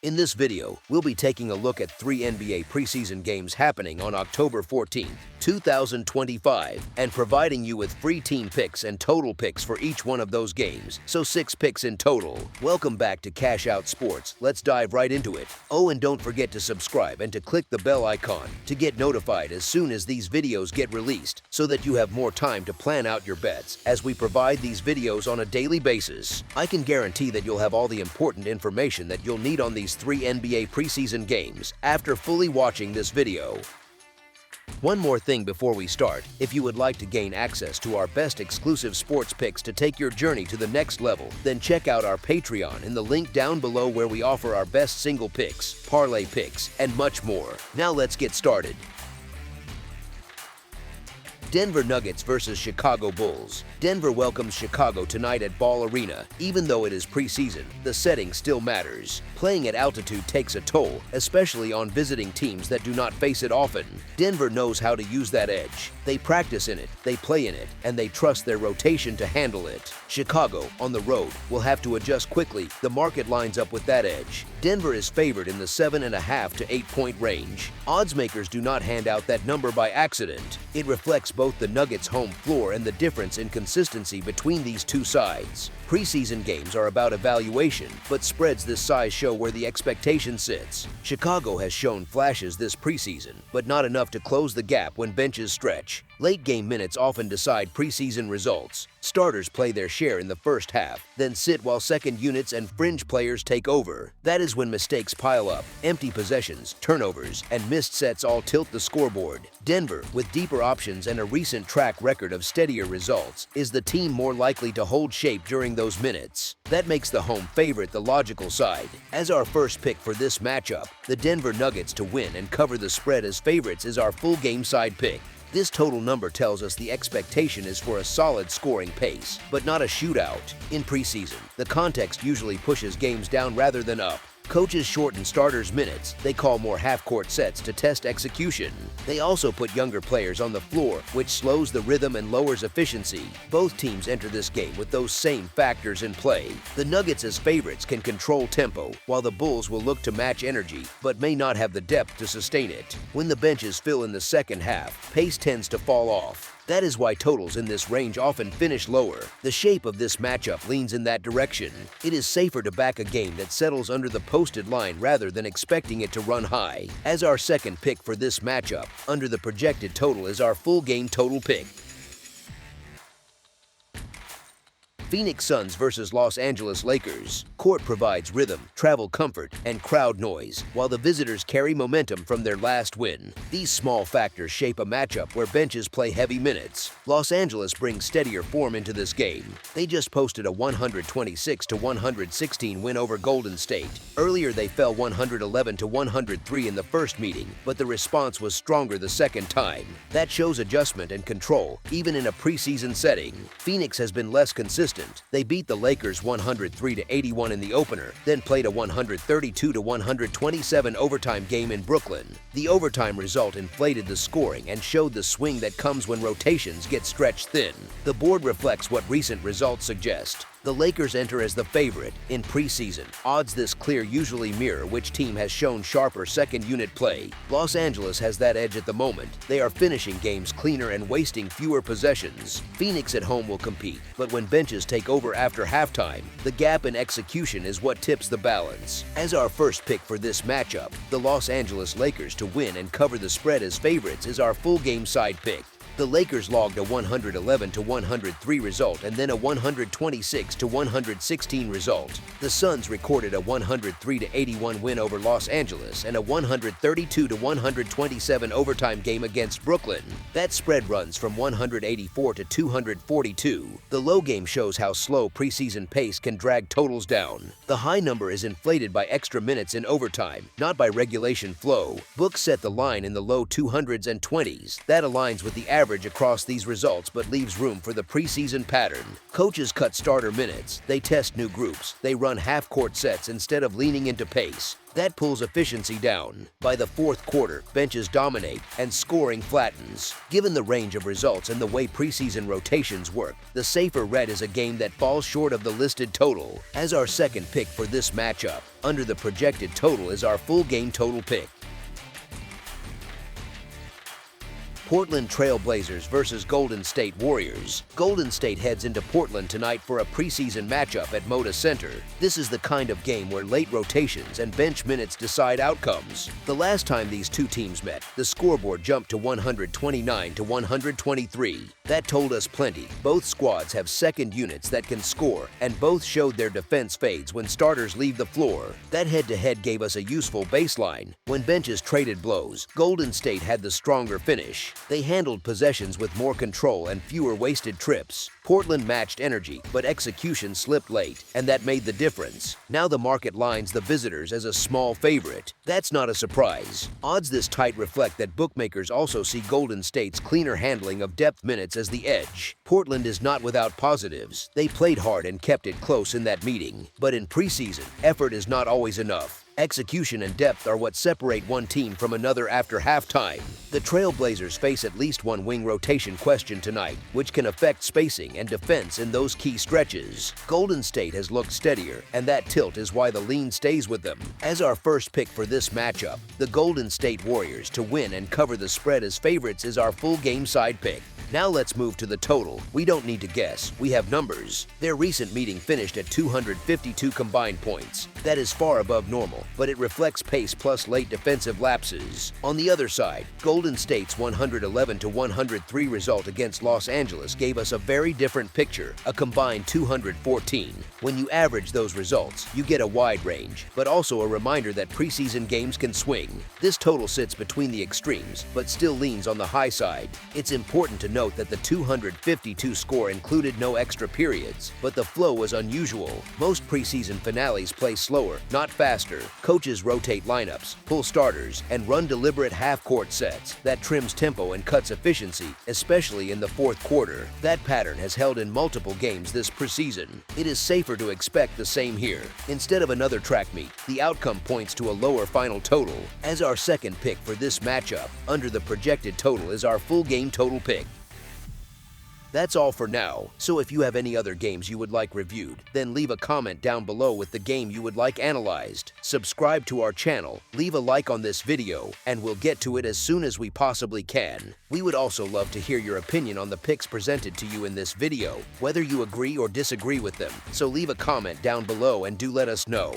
In this video, we'll be taking a look at 3 NBA preseason games happening on October 14, 2025, and providing you with free team picks and total picks for each one of those games, so 6 picks in total. Welcome back to Cash Out Sports. Let's dive right into it. Oh, and don't forget to subscribe and to click the bell icon to get notified as soon as these videos get released, so that you have more time to plan out your bets as we provide these videos on a daily basis. I can guarantee that you'll have all the important information that you'll need on these 3 NBA preseason games after fully watching this video. One more thing before we start: if you would like to gain access to our best exclusive sports picks to take your journey to the next level, then check out our Patreon in the link down below, where we offer our best single picks, parlay picks, and much more. Now let's get started. Denver Nuggets versus Chicago Bulls. Denver welcomes Chicago tonight at Ball Arena. Even though it is preseason, the setting still matters. Playing at altitude takes a toll, especially on visiting teams that do not face it often. Denver knows how to use that edge. They practice in it, they play in it, and they trust their rotation to handle it. Chicago, on the road, will have to adjust quickly. The market lines up with that edge. Denver is favored in the 7.5 to 8-point range. Odds makers do not hand out that number by accident. It reflects both the Nuggets' home floor and the difference in consistency between these two sides. Preseason games are about evaluation, but spreads this size show where the expectation sits. Chicago has shown flashes this preseason, but not enough to close the gap when benches stretch. Late game minutes often decide preseason results. Starters play their share in the first half, then sit while second units and fringe players take over. That is when mistakes pile up. Empty possessions, turnovers, and missed sets all tilt the scoreboard. Denver, with deeper options and a recent track record of steadier results, is the team more likely to hold shape during those minutes. That makes the home favorite the logical side. As our first pick for this matchup, the Denver Nuggets to win and cover the spread as favorites is our full game side pick. This total number tells us the expectation is for a solid scoring pace, but not a shootout. In preseason, the context usually pushes games down rather than up. Coaches shorten starters' minutes. They call more half-court sets to test execution. They also put younger players on the floor, which slows the rhythm and lowers efficiency. Both teams enter this game with those same factors in play. The Nuggets as favorites can control tempo, while the Bulls will look to match energy, but may not have the depth to sustain it. When the benches fill in the second half, pace tends to fall off. That is why totals in this range often finish lower. The shape of this matchup leans in that direction. It is safer to back a game that settles under the posted line rather than expecting it to run high. As our second pick for this matchup, under the projected total is our full game total pick. Phoenix Suns versus Los Angeles Lakers. Court provides rhythm, travel comfort, and crowd noise, while the visitors carry momentum from their last win. These small factors shape a matchup where benches play heavy minutes. Los Angeles brings steadier form into this game. They just posted a 126-116 win over Golden State. Earlier they fell 111-103 in the first meeting, but the response was stronger the second time. That shows adjustment and control, even in a preseason setting. Phoenix has been less consistent. They beat the Lakers 103-81 in the opener, then played a 132-127 overtime game in Brooklyn. The overtime result inflated the scoring and showed the swing that comes when rotations get stretched thin. The board reflects what recent results suggest. The Lakers enter as the favorite. In preseason, odds this clear usually mirror which team has shown sharper second-unit play. Los Angeles has that edge at the moment. They are finishing games cleaner and wasting fewer possessions. Phoenix at home will compete, but when benches take over after halftime, the gap in execution is what tips the balance. As our first pick for this matchup, the Los Angeles Lakers to win and cover the spread as favorites is our full game side pick. The Lakers logged a 111-103 result and then a 126-116 result. The Suns recorded a 103-81 win over Los Angeles and a 132-127 overtime game against Brooklyn. That spread runs from 184 to 242. The low game shows how slow preseason pace can drag totals down. The high number is inflated by extra minutes in overtime, not by regulation flow. Books set the line in the low 200s and 20s. That aligns with the average average across these results but leaves room for the preseason pattern. Coaches cut starter minutes, they test new groups, they run half-court sets instead of leaning into pace. That pulls efficiency down. By the fourth quarter, benches dominate and scoring flattens. Given the range of results and the way preseason rotations work, the safer red is a game that falls short of the listed total. As our second pick for this matchup, under the projected total is our full game total pick. Portland Trail Blazers versus Golden State Warriors. Golden State heads into Portland tonight for a preseason matchup at Moda Center. This is the kind of game where late rotations and bench minutes decide outcomes. The last time these two teams met, the scoreboard jumped to 129 to 123. That told us plenty. Both squads have second units that can score, and both showed their defense fades when starters leave the floor. That head-to-head gave us a useful baseline. When benches traded blows, Golden State had the stronger finish. They handled possessions with more control and fewer wasted trips. Portland matched energy, but execution slipped late, and that made the difference. Now the market lines the visitors as a small favorite. That's not a surprise. Odds this tight reflect that bookmakers also see Golden State's cleaner handling of depth minutes as the edge. Portland is not without positives. They played hard and kept it close in that meeting. But in preseason, effort is not always enough. Execution and depth are what separate one team from another after halftime. The Trail Blazers face at least one wing rotation question tonight, which can affect spacing and defense in those key stretches. Golden State has looked steadier, and that tilt is why the lean stays with them. As our first pick for this matchup, the Golden State Warriors to win and cover the spread as favorites is our full game side pick. Now let's move to the total. We don't need to guess, we have numbers. Their recent meeting finished at 252 combined points. That is far above normal, but it reflects pace plus late defensive lapses. On the other side, Golden State's 111-103 result against Los Angeles gave us a very different picture, a combined 214. When you average those results, you get a wide range, but also a reminder that preseason games can swing. This total sits between the extremes, but still leans on the high side. It's important to note that the 252 score included no extra periods, but the flow was unusual. Most preseason finales play slower, not faster. Coaches rotate lineups, pull starters, and run deliberate half-court sets. That trims tempo and cuts efficiency, especially in the fourth quarter. That pattern has held in multiple games this preseason. It is safer to expect the same here. Instead of another track meet, the outcome points to a lower final total. As our second pick for this matchup, under the projected total is our full game total pick. That's all for now, so if you have any other games you would like reviewed, then leave a comment down below with the game you would like analyzed. Subscribe to our channel, leave a like on this video, and we'll get to it as soon as we possibly can. We would also love to hear your opinion on the picks presented to you in this video, whether you agree or disagree with them, so leave a comment down below and do let us know.